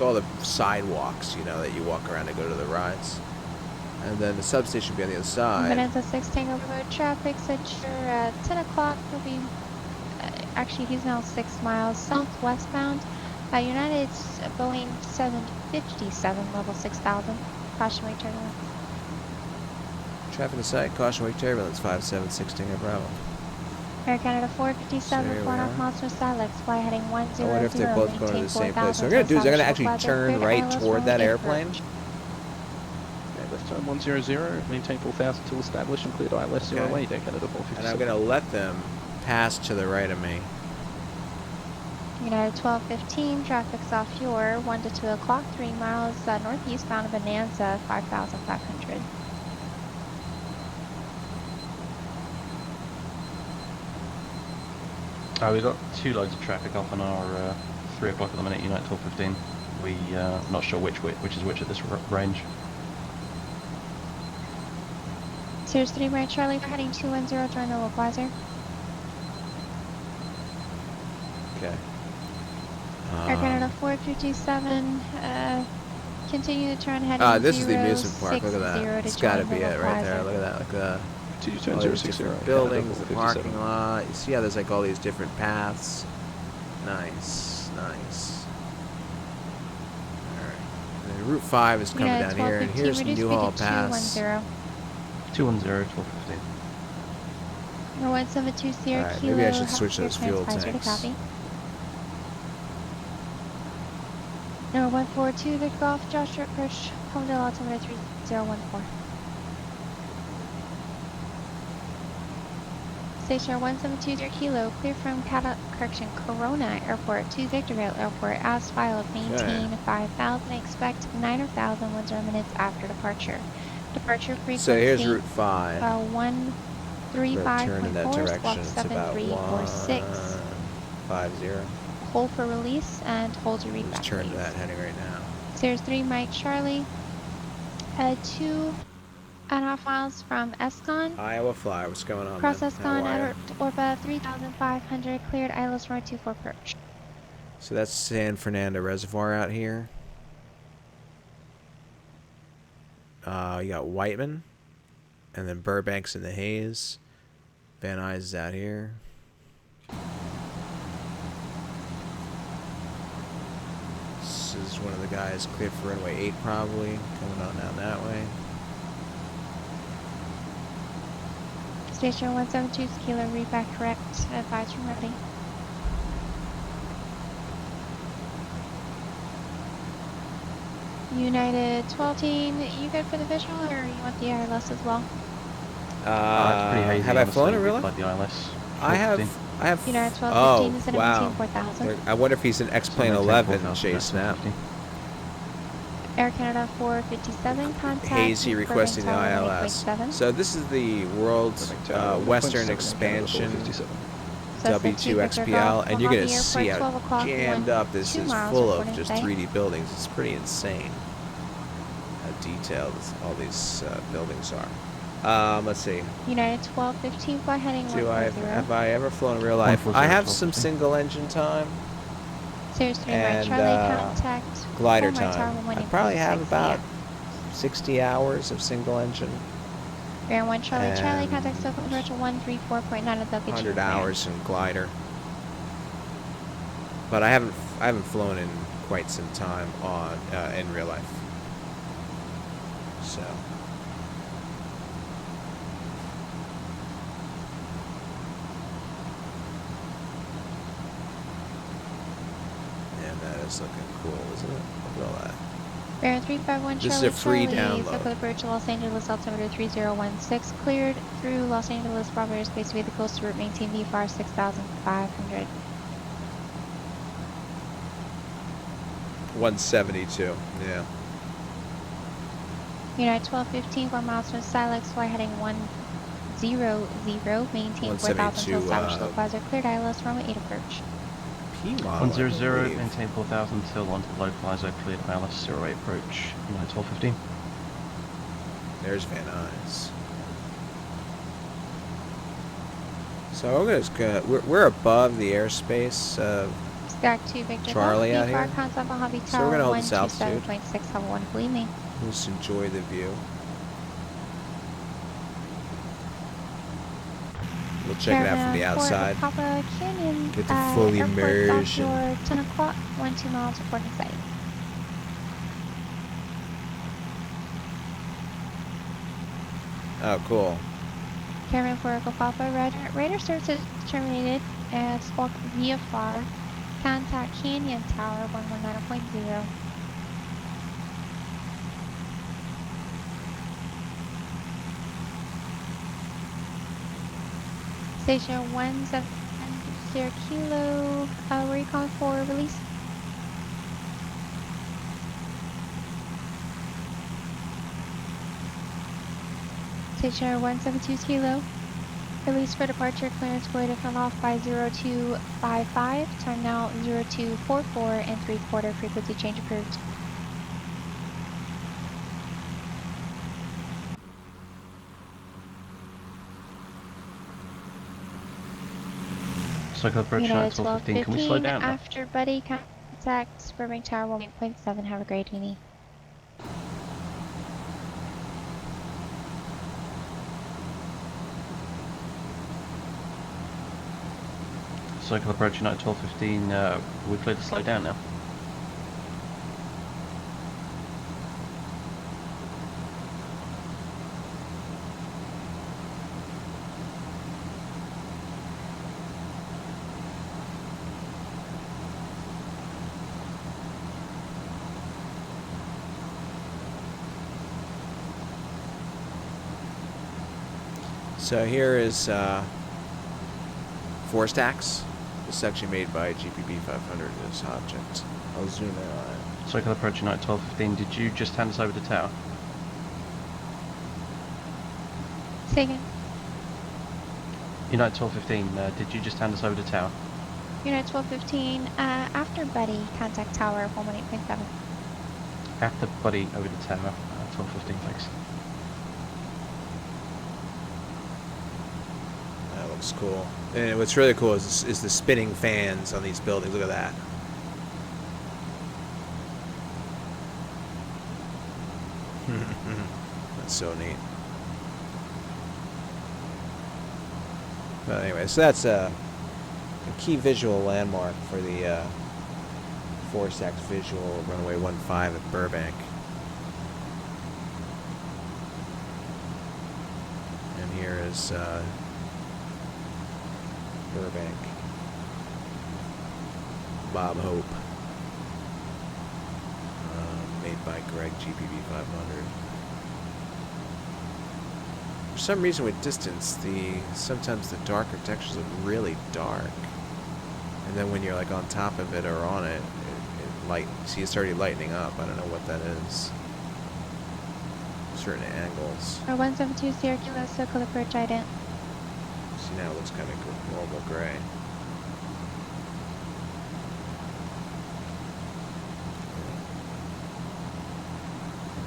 all the sidewalks, you know, that you walk around to go to the rides. And then the substation will be on the other side. Minutes of 6 Tango Road traffic center at 10 o'clock will be, actually he's now 6 miles southwestbound. United's Boeing 757, level 6000. Caution wake turbulence. Traffic in sight, caution wake turbulence, 57 Tango Bravo. Air Canada 457, 4.5 miles from Silex, fly heading 100. I wonder if they're both going to the same place. So what I'm going to do is I'm going to actually turn right toward that airplane. Okay, let's turn 100, maintain 4000 till established and cleared ILS 08, Air Canada 457. And I'm going to let them pass to the right of me. United 1215, traffic's off your 1 to 2 o'clock, 3 miles northeast bound of Bonanza, 5,500. We've got 2 loads of traffic off on our 3 o'clock at the minute, United 1215. We not sure which is which at this range. Sears 3 right Charlie, heading 210, join the localizer. Okay. Air Canada 457, continue to turn heading this is the amusement park, look at that. It's got to be it right there, look at that, look at that. 22060, buildings, the parking lot. You see how there's like all these different paths. Nice, nice. Alright. And Route 5 is coming down here, and here's Newhall Pass. 210, 1215. Number 172 Sierra Alright, Kilo. maybe I should switch those fuel tanks. Number 142 Victor Golf, Joshua Approach, Homedale altimeter 3014. Station 172 Sierra Kilo, clear from Corona Airport to Victorville Airport. As filed, maintain 5,000. Expect 9,000 minutes after departure. Departure frequency. So here's Route 5. 135.4, squawk 7346. 50. Hold for release and hold to read back. Just turn to that heading right now. Sears 3 Mike Charlie. 2.5 miles from Escon. Iowa Fly, what's going on? Cross Escon at Orba 3,500. Cleared ILS runway 24 approach. So that's San Fernando Reservoir out here. You got Whiteman, and then Burbank's in the haze. Van Nuys is out here. This is one of the guys cleared for runway 8 probably, coming on down that way. Station 172 Kilo, read back correct. Advise from ready. United 12-team, you good for the visual, or you want the ILS as well? It's pretty hazy. Have I flown it really? Like the ILS. I have. United 12-15 is at wow. 4,000. I wonder if he's an X-Plane 11 chase now. Air Canada 457, contact. Hazy requesting the ILS. So this is the world's western expansion W2XPL, and you're going to see how jammed up this is, full of just 3D buildings. It's pretty insane how detailed all these buildings are. Let's see. United 1215, fly heading 140. Have I ever flown in real life? I have some single engine time. Sears 3 right, Charlie, contact. Glider time. I probably have about 60 hours of single engine. Air 1 Charlie, Charlie, contact SoCal Virtual 134.9 at the 100 hours in glider. But I haven't flown in quite some time on in real life. So. It's looking cool, isn't it? Look at all that. Bear 351 This Charlie, is a free Charlie, download. SoCal Bridge, Los Angeles, altimeter 3016, cleared through Los Angeles, Bravo airspace via the coastal route, maintain VFR 6,500. 172, yeah. United 1215, 4 miles from Silex, fly heading 100, maintain 4,000 till established localizer, cleared ILS, runway 8 approach. 100, maintain 4,000 till onto the localizer, cleared ILS 08 approach, United 1215. There's Van Nuys. So we're above the airspace of Back to Victor. Charlie out here. Contact Mojave So we're Tower gonna hold this altitude. 127.6. Have one, believe me. Just enjoy the view. We'll check it out from the outside. Papa Canyon. Get the full immersion. Your 10 o'clock, 2 miles reporting site. Oh, cool. Caravan for Echo Papa. Radar services terminated at Squawk VFR. Contact Canyon Tower 119.0. Station 170 Kilo, where you calling for release? Station 172 Kilo, release for departure, clearance going to come off by 0255, time now 0244 and 3/4, frequency change approved. Cycle approach United 1215. Can we slow down now? After buddy, contact Burbank Tower 1.7. Have a great evening. Cycle approach United 1215. We clear to slow down now. So here is four stacks. This is actually made by GPB 500, this object. I'll zoom in on it. Cycle approach United 1215. Did you just hand us over to tower? Say again. United 1215. Did you just hand us over to tower? Unit 1215, after buddy, contact tower 118.7. After buddy over to tower. 1215, thanks. That looks cool. And what's really cool is the spinning fans on these buildings. Look at that. That's so neat. But anyway, so that's a key visual landmark for the 4-stack visual runway 15 at Burbank. And here is Burbank. Bob Hope. Made by Greg, GPB 500. For some reason with distance, sometimes the darker textures look really dark. And then when you're like on top of it or on it, see it's already lightening up. I don't know what that is. Certain angles. 172 Kilo, circle approach ident. See, now it looks kind of normal gray.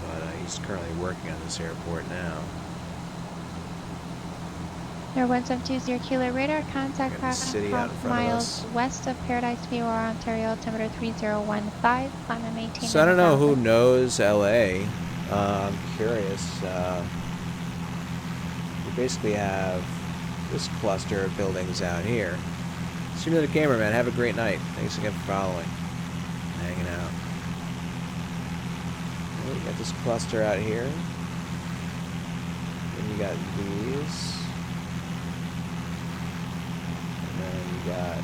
But he's currently working on this airport now. Air 172 Kilo, radar contact miles west of Paradise View, Ontario, altimeter 3015. Climb and maintain. So I don't know who knows LA. I'm curious. We basically have this cluster of buildings out here. See you to the camera, man. Have a great night. Thanks again for following, hanging out. We got this cluster out here. Then you got these. And then you got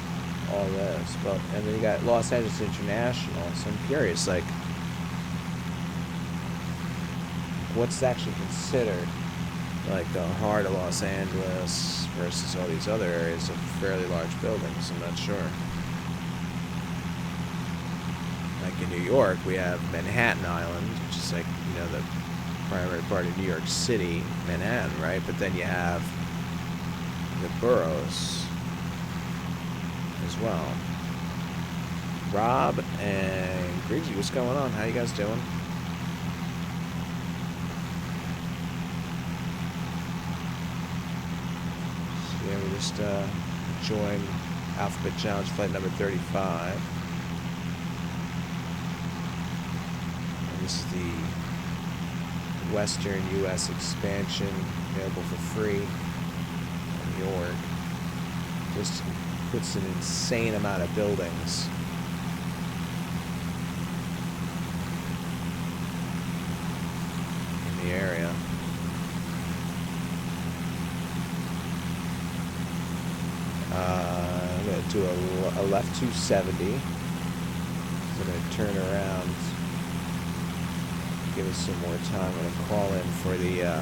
all this. But and then you got Los Angeles International. So I'm curious, like, what's actually considered like the heart of Los Angeles versus all these other areas of fairly large buildings? I'm not sure. Like in New York, we have Manhattan Island, which is like, you know, the primary part of New York City, Manhattan, right? But then you have the boroughs as well. Rob and Griggy, what's going on? How you guys doing? So yeah, we just joined Alphabet Challenge flight number 35. this is the Western U.S. expansion, available for free in New York. Just puts an insane amount of buildings. In the area. I'm going to do a left 270. I'm going to turn around. Give us some more time. I'm going to call in for the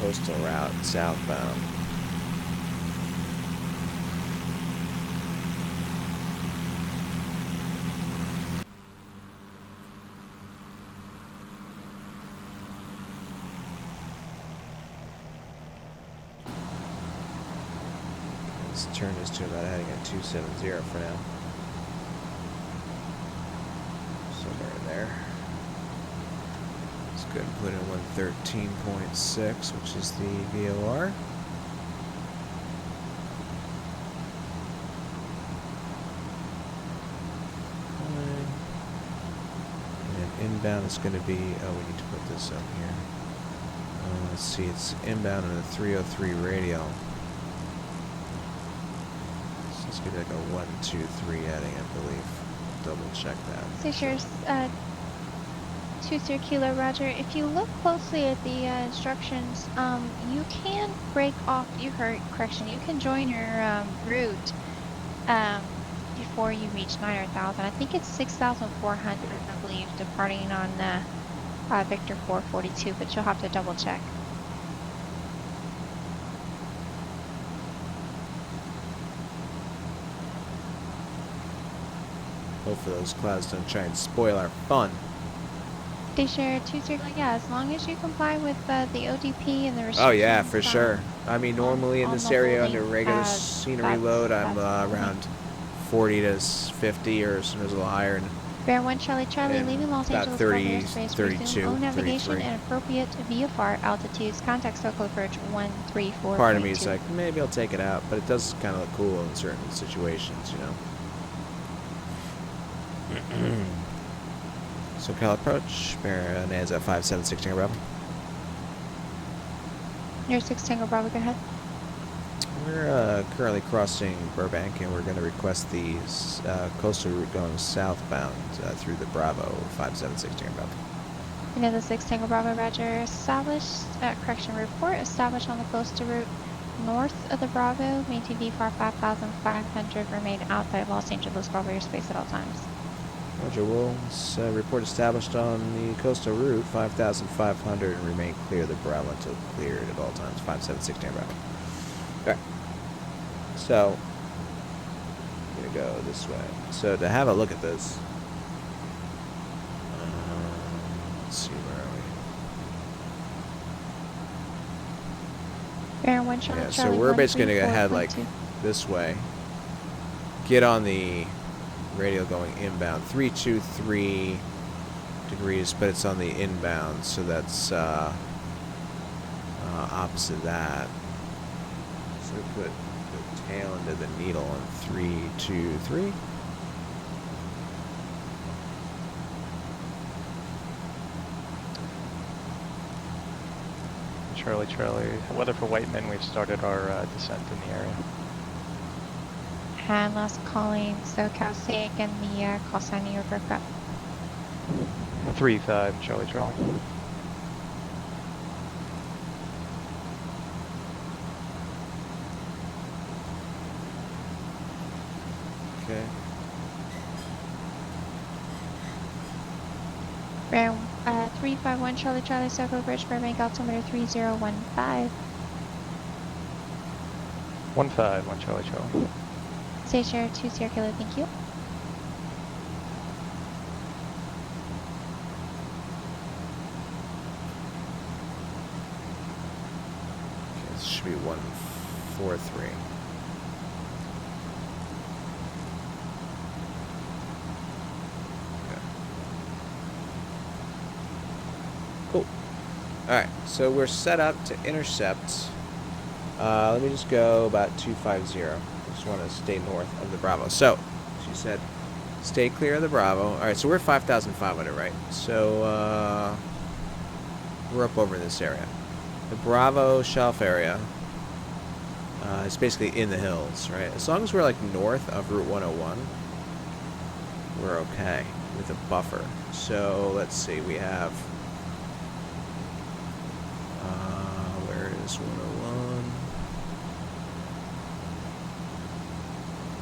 coastal route southbound. Let's turn this to about heading at 270 for now. Somewhere in there. Let's go ahead and put in 113.6, which is the VOR. And inbound is going to be, oh, we need to put this up here. Let's see, it's inbound on a 303 radial. So let's give it like a 123 heading, I believe. Double check that. Stationers, 20 Kilo, Roger. If you look closely at the instructions, you can break off, you can join your route before you reach 9,000. I think it's 6,400, I believe, departing on Victor 442, but you'll have to double check. Hopefully those clouds don't try and spoil our fun. Stationer 20, yeah, as long as you comply with the ODP and the restrictions. Oh yeah, for sure. I mean, normally in on this the area holding under regular pads, scenery load, I'm that's around 40 to 50, or sometimes a little higher. And Bear 1 Charlie Charlie, and leaving Los about Angeles 30, Cargo Airspace, 32, resume own navigation 33. and appropriate VFR altitudes. Contact circle approach 134. Part of me is like, maybe I'll take it out, but it does kind of look cool in certain situations, you know. SoCal approach, Bear NASA 576 Tango Bravo. Near 6 Tango Bravo, go ahead. We're currently crossing Burbank, and we're going to request the coastal route going southbound through the Bravo 576 Tango Bravo. Another 6 Tango Bravo, Roger. Established, correction report, established on the coastal route north of the Bravo. Maintain VFR 5,500, remain outside Los Angeles Bravo airspace at all times. Roger, Wolves. Report established on the coastal route 5,500 and remain clear of the Bravo until cleared at all times. 576 Tango Bravo. Alright. So, I'm going to go this way. So, to have a look at this, let's see, where are we? Bear 1 Charlie Yeah, Charlie, so we're basically going to head 134.2. like this way. Get on the radial going inbound. 323 degrees, but it's on the inbound, so that's opposite that. So we put the tail into the needle on 323. Charlie, Charlie. Weather for Whiteman, we've started our descent in the area. And last calling SoCal SIG and the call sign you broke up. 3-5, Charlie, Charlie. Okay. Bear 351 Charlie Charlie, Circle Bridge, Burbank, altimeter 3015. 1-5, 1 Charlie, Charlie. Station 2 Circular, thank you. Okay, this should be 143. Cool. Alright, so we're set up to intercept. Let me just go about 250. I just want to stay north of the Bravo. So, she said Stay clear of the Bravo. All right, so we're 5,500, right? So we're up over in this area. The Bravo shelf area is basically in the hills, right? As long as we're like north of Route 101, we're okay with a buffer. So let's see, we have where is 101?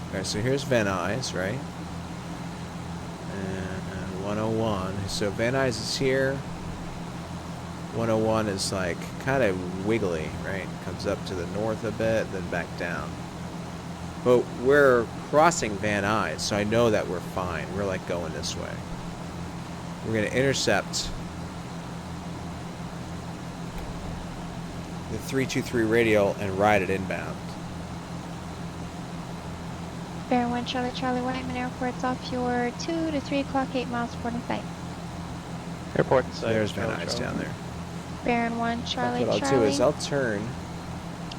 Okay, so here's Van Nuys, right? And 101. So Van Nuys is here. 101 is like kind of wiggly, right? Comes up to the north a bit, then back down. But we're crossing Van Nuys, so I know that we're fine. We're like going this way. We're going to intercept the 323 radial and ride it inbound. Bear 1 Charlie Charlie Whiteman Airport's off your 2 to 3 o'clock, 8 miles port in sight. Airport in So sight. there's Van Charlie, Nuys Charlie. down there. Baron 1 Charlie What I'll Charlie. do is I'll turn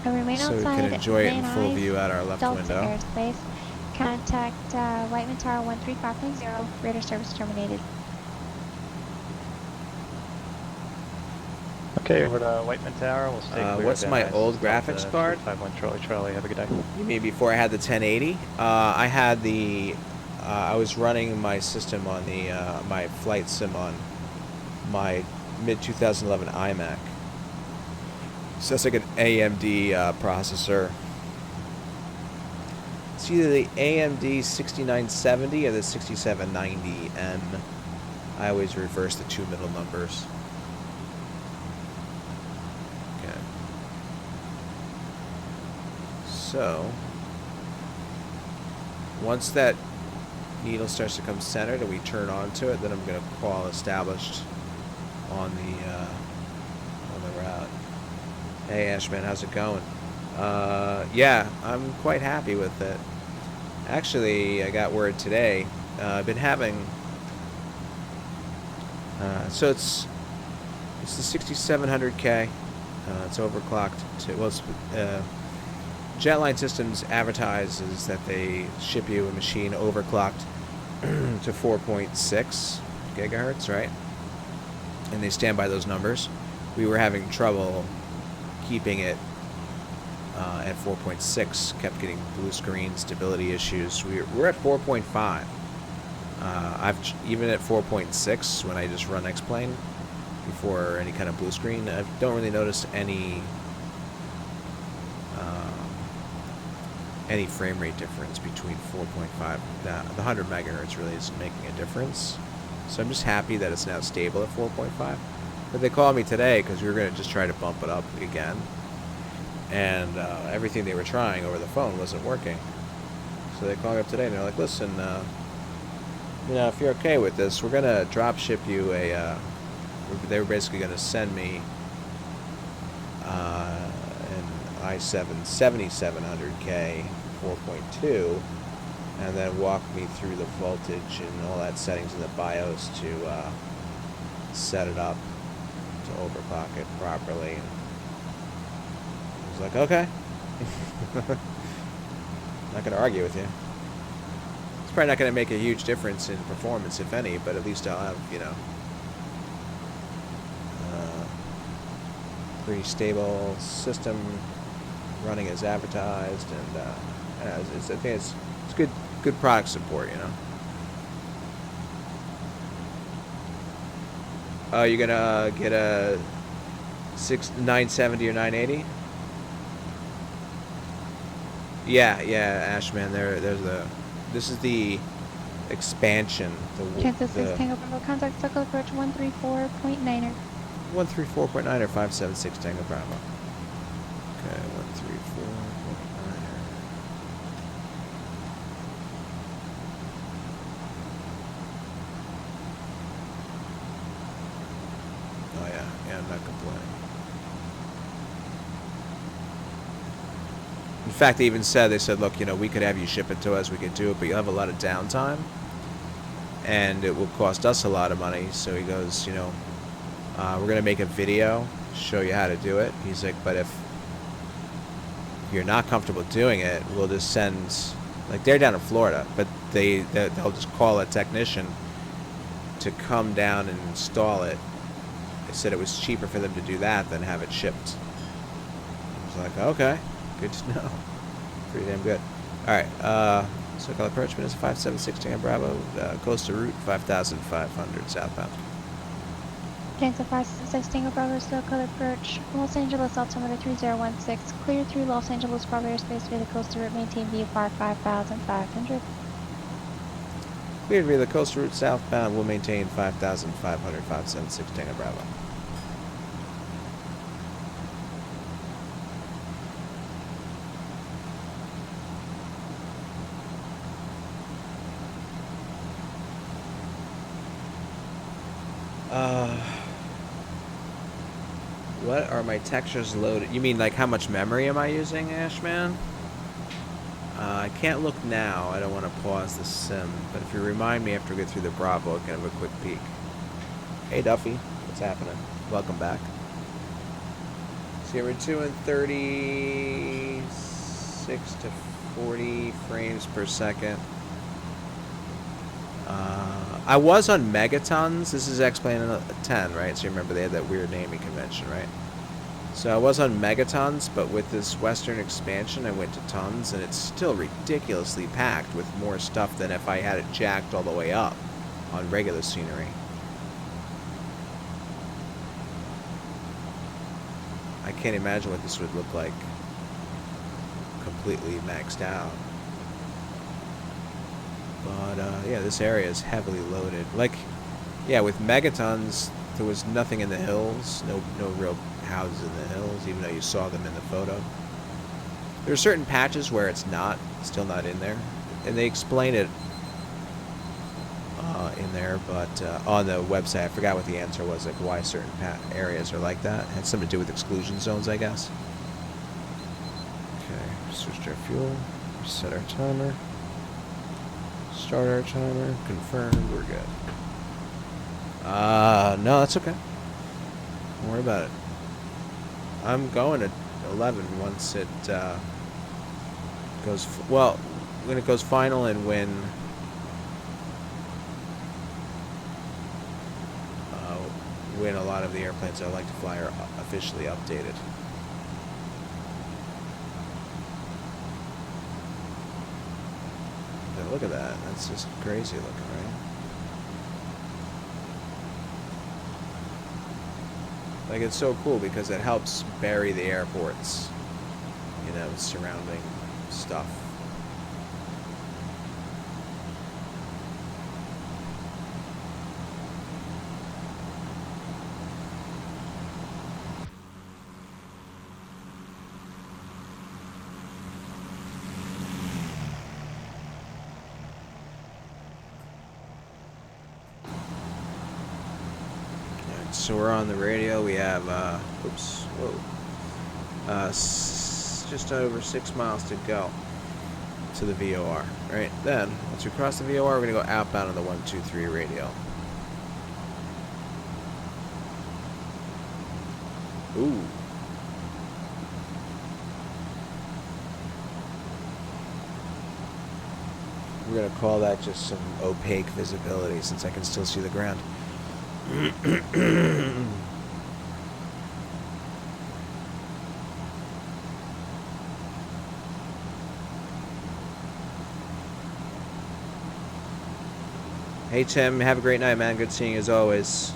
and remain so we outside can enjoy it in Van full Nuys view out our left Delta window. airspace. Contact Whiteman Tower 135.0. Radar service terminated. Okay, over to Whiteman Tower. We'll stay clear. What's of my Van Nuys. old graphics Delta card? 351 Charlie Charlie. Have a good day. You mean before I had the 1080? I had the I was running my system on the my flight sim on my mid 2011 iMac. So it's like an AMD processor. It's either the AMD 6970 or the 6790M. I always reverse the two middle numbers. Okay. So once that needle starts to come centered and we turn onto it, then I'm going to call established on the route. Hey Ashman, how's it going? Yeah, I'm quite happy with it. Actually, I got word today. I've been having so it's the 6700K. It's overclocked to, well, it's, Jetline Systems advertises that they ship you a machine overclocked to 4.6 gigahertz, right? And they stand by those numbers. We were having trouble keeping it at 4.6, kept getting blue screen stability issues. We're at 4.5. Even at 4.6, when I just run X-Plane before any kind of blue screen, I don't really notice any frame rate difference between 4.5. The 100 megahertz really isn't making a difference. So I'm just happy that it's now stable at 4.5. But they called me today because we were going to just try to bump it up again. And everything they were trying over the phone wasn't working. So they called me up today and they're like, listen, you know, if you're okay with this, we're going to drop ship you a, they were basically going to send me an i7 7700K 4.2 and then walk me through the voltage and all that settings in the BIOS to set it up to overclock it properly. And I was like, okay. Not going to argue with you. It's probably not going to make a huge difference in performance, if any, but at least I'll have, you know, pretty stable system running as advertised, and I think it's good product support, you know. Oh, you're gonna get a 970 or 980? Yeah, Ashman. This is the expansion. Kansas 6 Tango Bravo, contact circle approach 134.9er. 134.9 or 576 Tango Bravo. Okay, 134.9. Oh yeah, I'm not complaining. In fact, they even said, look, you know, we could have you ship it to us, we could do it, but you'll have a lot of downtime, and it will cost us a lot of money. So he goes, you know, we're going to make a video, show you how to do it. He's like, but if you're not comfortable doing it, we'll just send, like, they're down in Florida, but they'll just call a technician to come down and install it. They said it was cheaper for them to do that than have it shipped. I was like, okay, good to know. Pretty damn good. All right, SoCal approachment is 5716 on Bravo, coastal route 5500 southbound. James 516 Bravo, SoCal approach, Los Angeles, altimeter 3016, clear through Los Angeles Bravo airspace via the coastal route, maintain VFR 5500. Cleared via the coastal route southbound, will maintain 5500, 5716 on Bravo. What are my textures loaded? You mean like how much memory am I using, Ashman? I can't look now. I don't want to pause the sim. But if you remind me after we get through the Bravo, I can have a quick peek. Hey Duffy, what's happening? Welcome back. So we're doing 36 to 40 frames per second. I was on megatons. This is X-Plane 10, right? So you remember they had that weird naming convention, right? So I was on megatons, but with this Western expansion, I went to tons, and it's still ridiculously packed with more stuff than if I had it jacked all the way up on regular scenery. I can't imagine what this would look like completely maxed out. But yeah, this area is heavily loaded. Like, yeah, with megatons, there was nothing in the hills, no real houses in the hills, even though you saw them in the photo. There are certain patches where it's still not in there, and they explain it in there, but on the website, I forgot what the answer was, like why certain areas are like that. It had something to do with exclusion zones, I guess. Okay, switch our fuel, reset our timer. Start our timer, confirmed, we're good. No, that's okay. Don't worry about it. I'm going at 11 once it goes, well, when it goes final and when a lot of the airplanes I like to fly are officially updated. Look at that. That's just crazy looking, right? Like, it's so cool because it helps bury the airports, you know, surrounding stuff. So we're on the radio. We have, just over 6 miles to go to the VOR. Right then, once we cross the VOR, we're gonna go outbound on the 123 radio. Ooh. We're gonna call that just some opaque visibility since I can still see the ground. Hey Tim, have a great night, man. Good seeing you as always.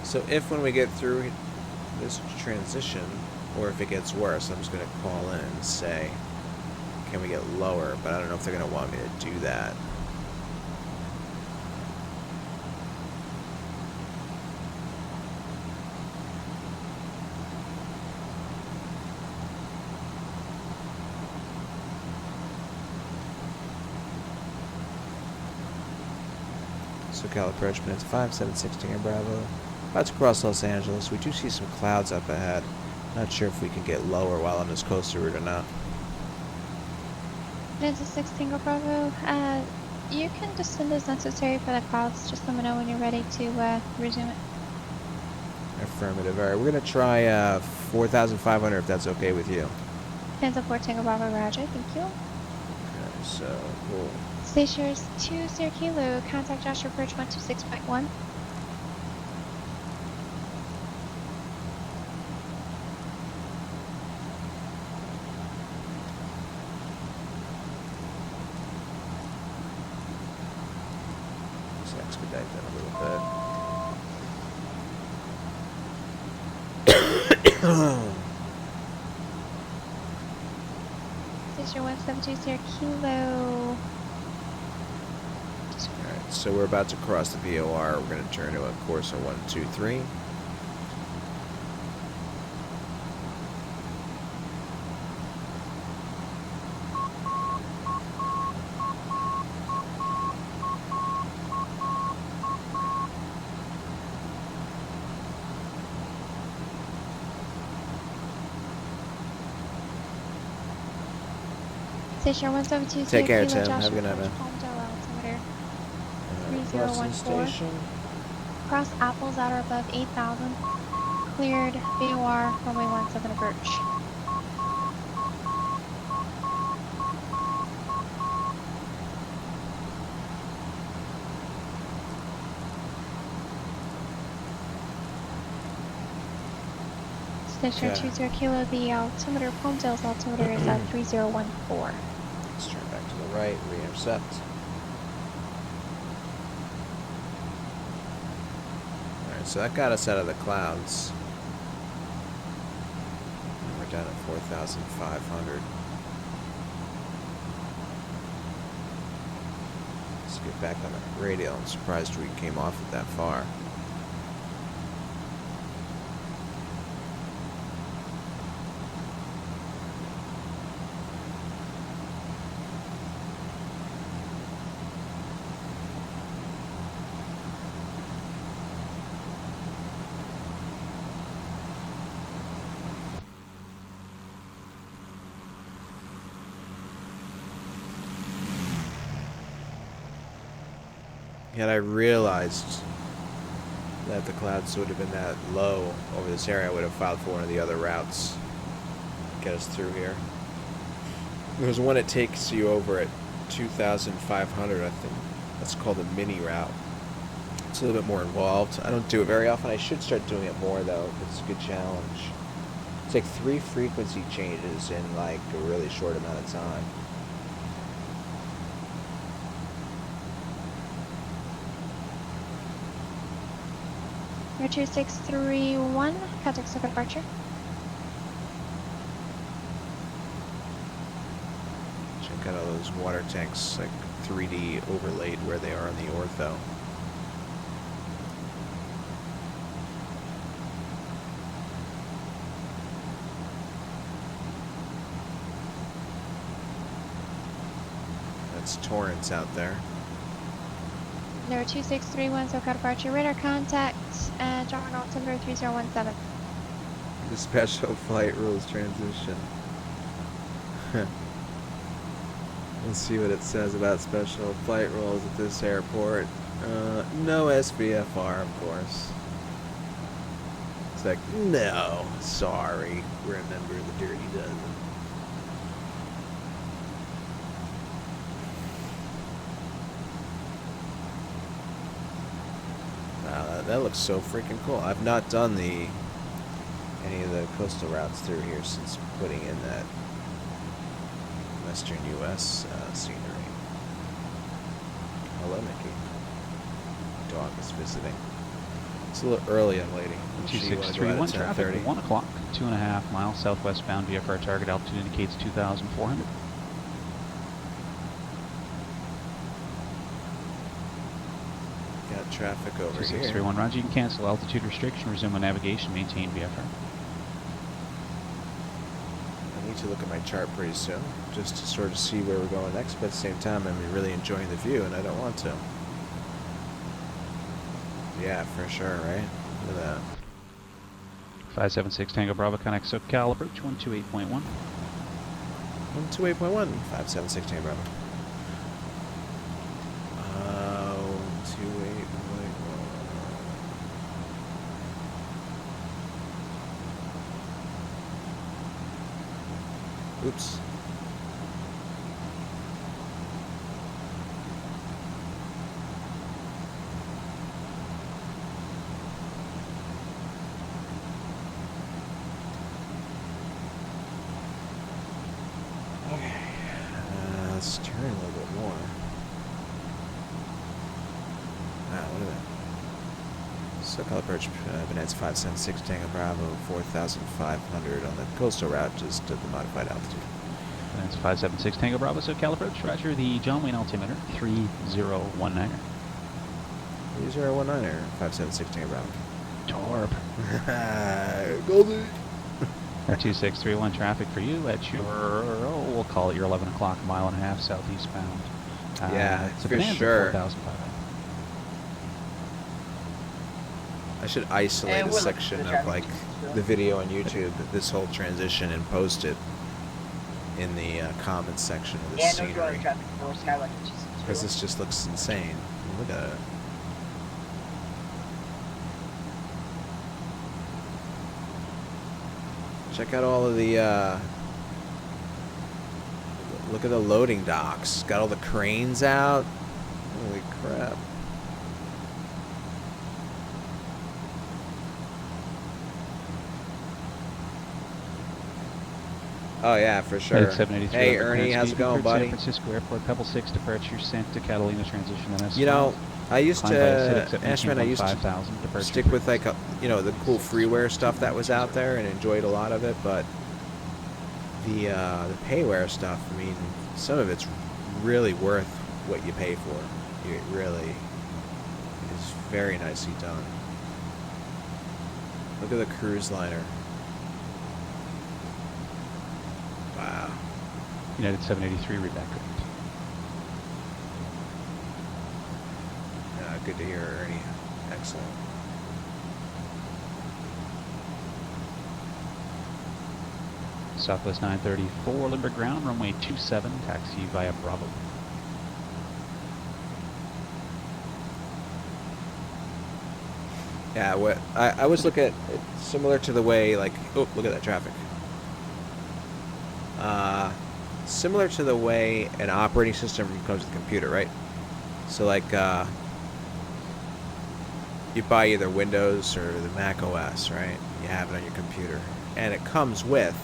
So if when we get through this transition, or if it gets worse, I'm just going to call in and say, can we get lower? But I don't know if they're going to want me to do that. SoCal approach minutes 5716 in Bravo. About to cross Los Angeles. We do see some clouds up ahead. Not sure if we can get lower while on this coastal route or not. It's a 16 Bravo. You can descend as necessary for the clouds. Just let me know when you're ready to resume it. Affirmative. All right, we're gonna try 4,500 if that's okay with you. Hands up for Tango Bravo, Roger. Thank you. Okay, so we'll Stationers 20 Kilo. Contact Joshua Bridge 126.1. just expedite that a little bit. Station 1720 Kilo. Alright, so we're about to cross the VOR. We're going to turn to a course of 123. Station 172 Take care, Kilo. Tim. Have a Joshua good night, Bridge, man. Palmdale, altimeter Crossing 3014. station. Cross apples that are above 8,000. Cleared VOR runway 17 approach. Station Okay. 20 Kilo, the altimeter, Palmdale's altimeter is at 3014. Let's turn back to the right, re-intercept. Alright, so that got us out of the clouds. And we're down at 4,500. Let's get back on the radio. I'm surprised we came off it that far. Had I realized that the clouds would have been that low over this area, I would have filed for one of the other routes. Get us through here. There's one that takes you over at 2,500, I think. That's called a mini route. It's a little bit more involved. I don't do it very often. I should start doing it more, though. It's a good challenge. It's like 3 frequency changes in like a really short amount of time. Richard 631, contact circle departure. Check out all those water tanks, like 3D overlaid where they are on the ortho. That's Torrance out there. Number 2631, SoCal departure, radar contact, John altimeter 3017. The special flight rules transition. Let's see what it says about special flight rules at this airport. No SVFR, of course. It's like, no, sorry. Remember the Dirty Dozen. Wow, that looks so freaking cool. I've not done any of the coastal routes through here since putting in that Western U.S. Scenery. Hello, Mickey. Dog is visiting. It's a little early, young lady. Let's see, you wanna go out 2631 at traffic, 10:30? 1 o'clock, 2.5 miles southwestbound VFR target altitude indicates 2,400. Got traffic over here. 2631 Roger, you can cancel altitude restriction, resume on navigation, maintain VFR. I need to look at my chart pretty soon, just to sort of see where we're going next, but at the same time, I'm really enjoying the view, and I don't want to. Yeah, for sure, right? Look at that. 576 Tango Bravo, connect SoCal, approach 128.1. 128.1, 576 Tango Bravo. Oops. Okay. Let's turn a little bit more. Wow, what is that? SoCal approach, Bonanza 576 Tango Bravo, 4,500 on the coastal route, just at the modified altitude. That's 576 Tango Bravo, SoCal approach. Roger, the John Wayne altimeter, 3019er. 3019er, 576 Tango Bravo. Torp. Goldie. 2631 traffic for you at your, oh, we'll call it your 11 o'clock, mile and a half southeast bound. Yeah, it's a for Bonanza, sure. 4,500. I should isolate a section of like the video on YouTube, this whole transition, and post it in the comments section of the scenery. Because this just looks insane. Look at it. Check out all of the, look at the loading docks. Got all the cranes out. Holy crap. Oh yeah, for sure. Hey Ernie, how's it going, buddy? San Francisco Airport, Pebble 6 departure, Santa Catalina transition, and You know, I used to, Ashman, I used to stick with like, you know, the cool freeware stuff that was out there and enjoyed a lot of it, but the payware stuff, I mean, some of it's really worth what you pay for. It really is very nicely done. Look at the cruise liner. Wow. United 783 read back correct. Good to hear, Ernie. Excellent. Southwest 934, Limburg ground, runway 27, taxi via Bravo. Yeah, what I always look at it similar to the way, like, oh, look at that traffic. Similar to the way an operating system comes with a computer, right? So like, you buy either Windows or the Mac OS, right? You have it on your computer, and it comes with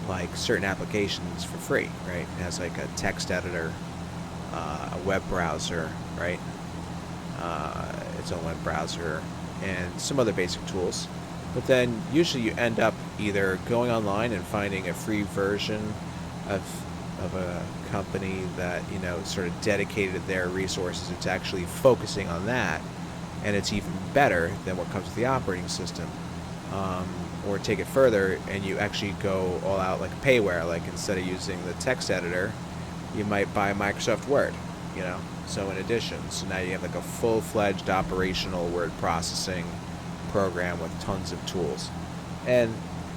like certain applications for free, right? It has like a text editor, a web browser, right? Its own web browser, and some other basic tools. But then usually you end up either going online and finding a free version of a company that, you know, sort of dedicated their resources into actually focusing on that, and it's even better than what comes with the operating system. Or take it further and you actually go all out like payware, like instead of using the text editor, you might buy Microsoft Word, you know, so in addition. So now you have like a full-fledged operational word processing program with tons of tools. And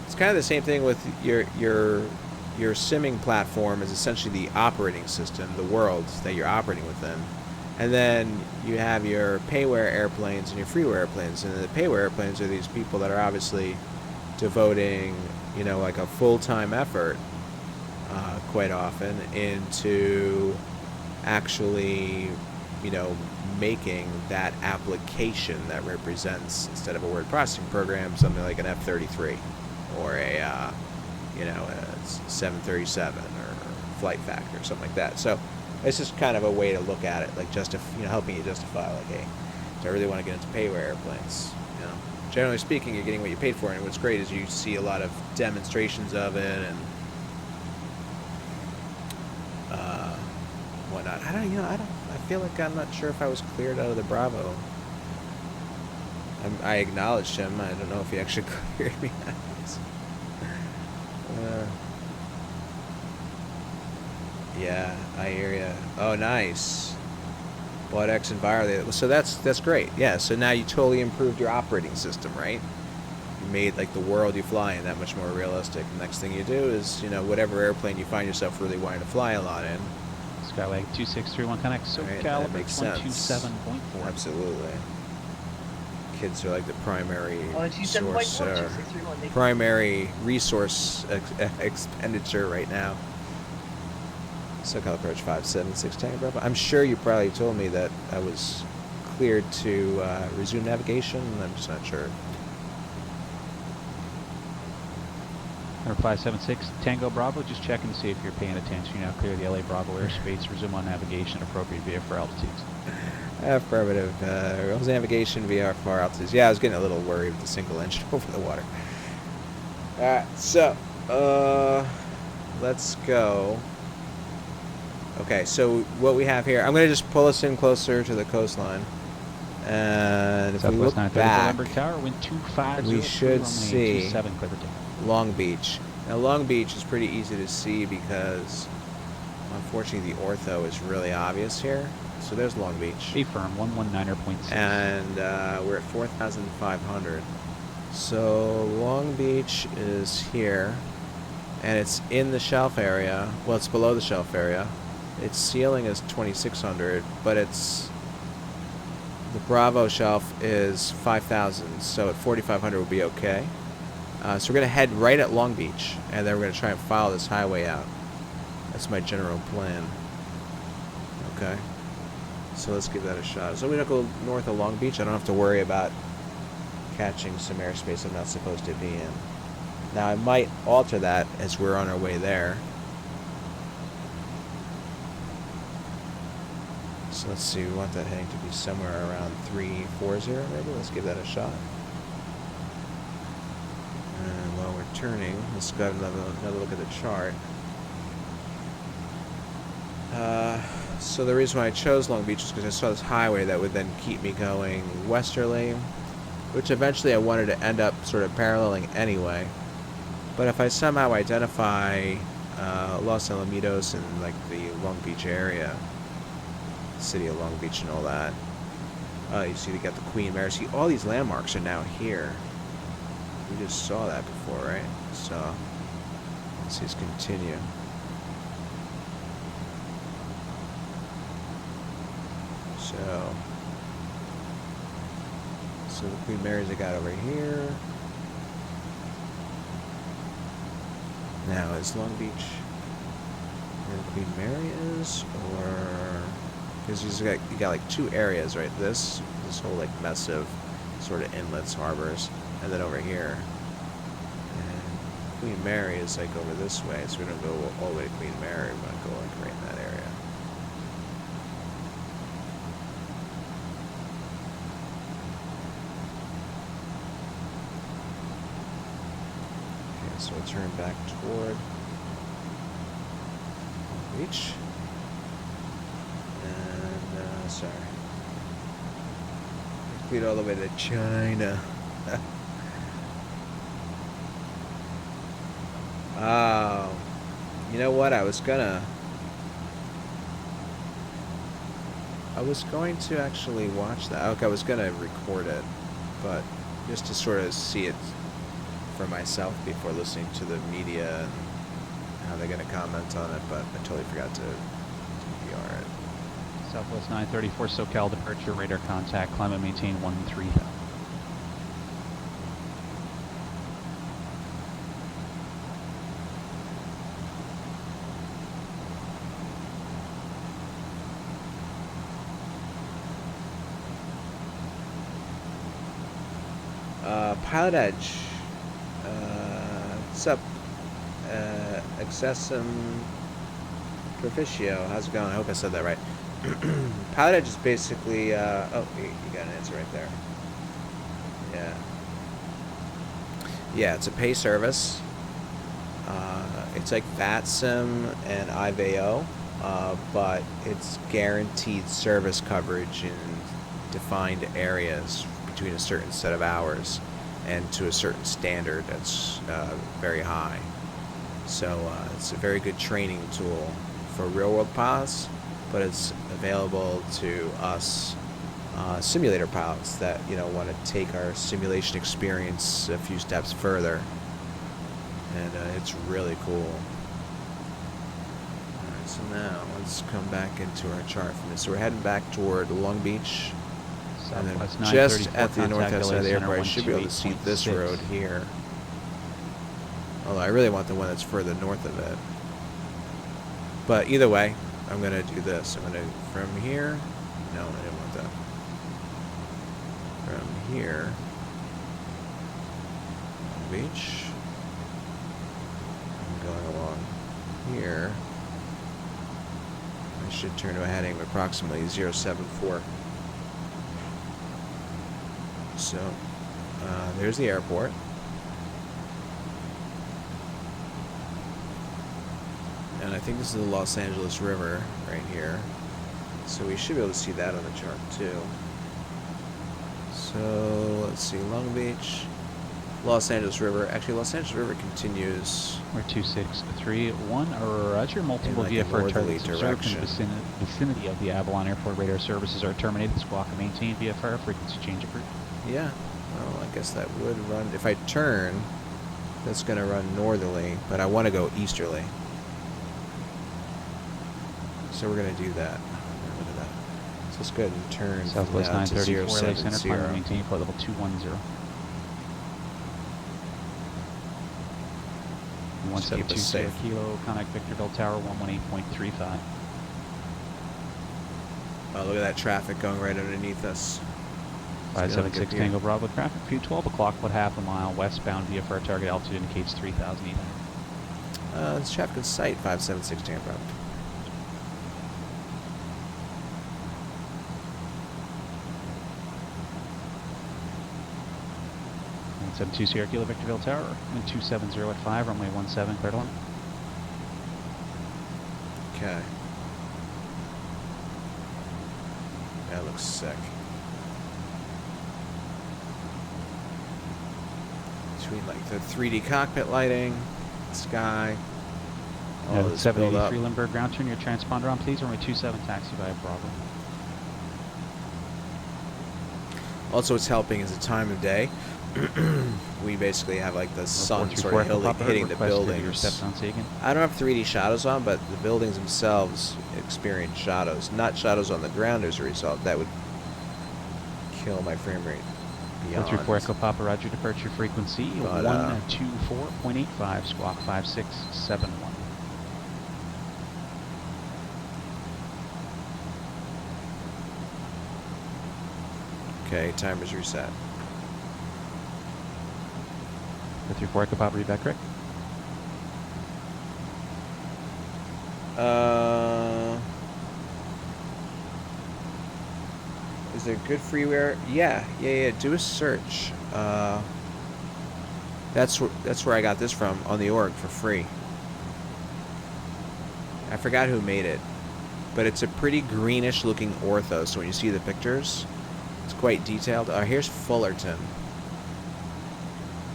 it's kind of the same thing with your simming platform is essentially the operating system, the world that you're operating within. And then you have your payware airplanes and your freeware airplanes. And the payware airplanes are these people that are obviously devoting, you know, like a full-time effort quite often into actually, you know, making that application that represents, instead of a word processing program, something like an F-33 or a, you know, a 737 or Flight Factor or something like that. So it's just kind of a way to look at it, like you know, helping you justify, like, hey, do I really want to get into payware airplanes? You know, generally speaking, you're getting what you paid for, and what's great is you see a lot of demonstrations of it and whatnot. I feel like I'm not sure if I was cleared out of the Bravo. I acknowledged him. I don't know if he actually cleared me out. Yeah, I hear ya. Oh, nice. Bought X Enviro. So that's great. Yeah, so now you totally improved your operating system, right? You made like the world you fly in that much more realistic. The next thing you do is, you know, whatever airplane you find yourself really wanting to fly a lot in. Skyway 2631 connect SoCal, Right, that makes sense. 127.4. Absolutely. kids are like the primary Oh, and she's 7.1, source, 2631. Thank you. primary resource expenditure right now. SoCal approach 576 Tango Bravo. I'm sure you probably told me that I was cleared to resume navigation. I'm just not sure. Number 576 Tango Bravo, just checking to see if you're paying attention. You're now clear the LA Bravo airspace. Resume on navigation. Appropriate VFR altitudes. Affirmative. Navigation VFR altitudes. Yeah, I was getting a little worried with the single engine over the water. Alright, so let's go. Okay, so what we have here, I'm going to just pull us in closer to the coastline. And if we look Southwest 930 back, Lumber Tower, wind 250. we should runway see 27, clear for takeoff. Long Beach. Now, Long Beach is pretty easy to see because, unfortunately, the ortho is really obvious here. So there's Long Beach. Be firm, 119.6. And we're at 4,500. So Long Beach is here, and it's in the shelf area. Well, it's below the shelf area. Its ceiling is 2,600, but it's the Bravo shelf is 5,000. So at 4,500 would be okay. So we're gonna head right at Long Beach, and then we're gonna try and follow this highway out. That's my general plan. Okay. So let's give that a shot. So we don't go north of Long Beach. I don't have to worry about catching some airspace I'm not supposed to be in. Now I might alter that as we're on our way there. So let's see, we want that heading to be somewhere around 340 maybe. Let's give that a shot. And while we're turning, let's go have another look at the chart. So the reason why I chose Long Beach is because I saw this highway that would then keep me going westerly, which eventually I wanted to end up sort of paralleling anyway. But if I somehow identify Los Alamitos and like the Long Beach area, city of Long Beach and all that, you see they got the Queen Mary. See, all these landmarks are now here. We just saw that before, right? So let's just continue. So the Queen Mary's I got over here. Now is Long Beach where the Queen Mary is, or because you got like two areas, right? This whole like mess of sort of inlets, harbors, and then over here. And Queen Mary is like over this way, so we don't go all the way to Queen Mary. We're gonna go like right in that area. So we'll turn back toward Beach. And, sorry. Lead all the way to China. Oh. You know what? I was going to actually watch that. Okay, I was going to record it, but just to sort of see it for myself before listening to the media and how they're going to comment on it, but I totally forgot to DVR it. Southwest 934 SoCal departure, radar contact, climb and maintain 13,000. Pilot Edge. What's up? Accessum Proficio. How's it going? I hope I said that right. Pilot Edge is basically, oh, you got an answer right there. Yeah. Yeah, it's a pay service. It's like VATSIM and IVAO, but it's guaranteed service coverage in defined areas between a certain set of hours and to a certain standard that's very high. So it's a very good training tool for real-world pilots, but it's available to us simulator pilots that want to take our simulation experience a few steps further, and it's really cool. Alright, so now let's come back into our chart from this. So we're heading back toward Long Beach. And then Southwest just 934, at the north contact side of the LA airport, I should be able to see this 128.6. road here. Although I really want the one that's further north of it. But either way, I'm going to do this. I'm going to, from here, no, I didn't want that. From here, beach, I'm going along here. I should turn to a heading of approximately 074. So, there's the airport. And I think this is the Los Angeles River right here. So we should be able to see that on the chart too. So let's see, Long Beach, Los Angeles River. Actually, Los Angeles River continues. We're 2631. Roger, multiple like a VFR northerly targets observed in the direction. vicinity of the Avalon Airport. Radar services are terminated. Squawk and maintain VFR. Frequency change approved. Yeah, well, I guess that would run. If I turn, that's going to run northerly, but I want to go easterly. So we're going to do that. Look at that. So let's go ahead and turn Southwest now to 934 LA Center. 070. Climb and maintain flight level 210. Just keep us 1720 safe. Kilo, contact Victorville Tower 118.35. Oh, look at that traffic going right underneath us. It's gonna look 576 good Tango here. Bravo traffic. View 12 o'clock, about half a mile westbound VFR target altitude indicates 3,800. It's traffic in sight, 576 Tango Bravo. And 72 Sierra Kilo Victorville Tower, wind 270 at 5, runway 17, clear to land. Okay. That looks sick. Between like the 3D cockpit lighting, sky, all this build up. 783 Lindbergh ground turn your transponder on, please. Runway 27, taxi via Bravo. Also, what's helping is the time of day. We basically have like the sun sort of hitting the buildings. Steps on Sagan. I don't have 3D shadows on, but the buildings themselves experience shadows. Not shadows on the ground as a result. That would kill my frame rate beyond. 134 Echo Papa, Roger, departure frequency But, 124.85, squawk 5671. Okay, timer's reset. 134 Echo Papa, read back correct. Is there good freeware? Yeah. Do a search. That's where I got this from on the org for free. I forgot who made it, but it's a pretty greenish looking ortho. So when you see the pictures, it's quite detailed. Here's Fullerton.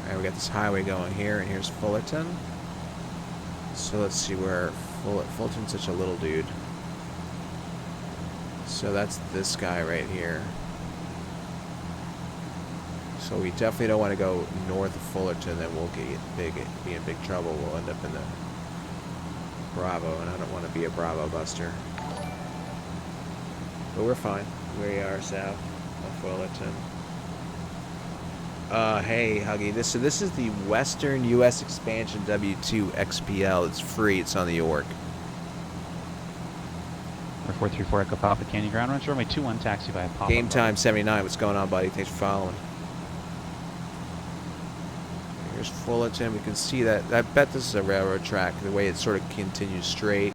All right, we got this highway going here, and here's Fullerton. So let's see where Fullerton's such a little dude. So that's this guy right here. So we definitely don't want to go north of Fullerton, then we'll be in big trouble. We'll end up in the Bravo, and I don't want to be a Bravo buster. But we're fine. We are south of Fullerton. Hey, Huggy. This is the Western U.S. expansion W2XPL. It's free. It's on the org. 434 Echo Papa, Canyon Ground Ranch, runway 21, taxi via Papa. Game time 79. What's going on, buddy? Thanks for following. Here's Fullerton. We can see that. I bet this is a railroad track. The way it sort of continues straight.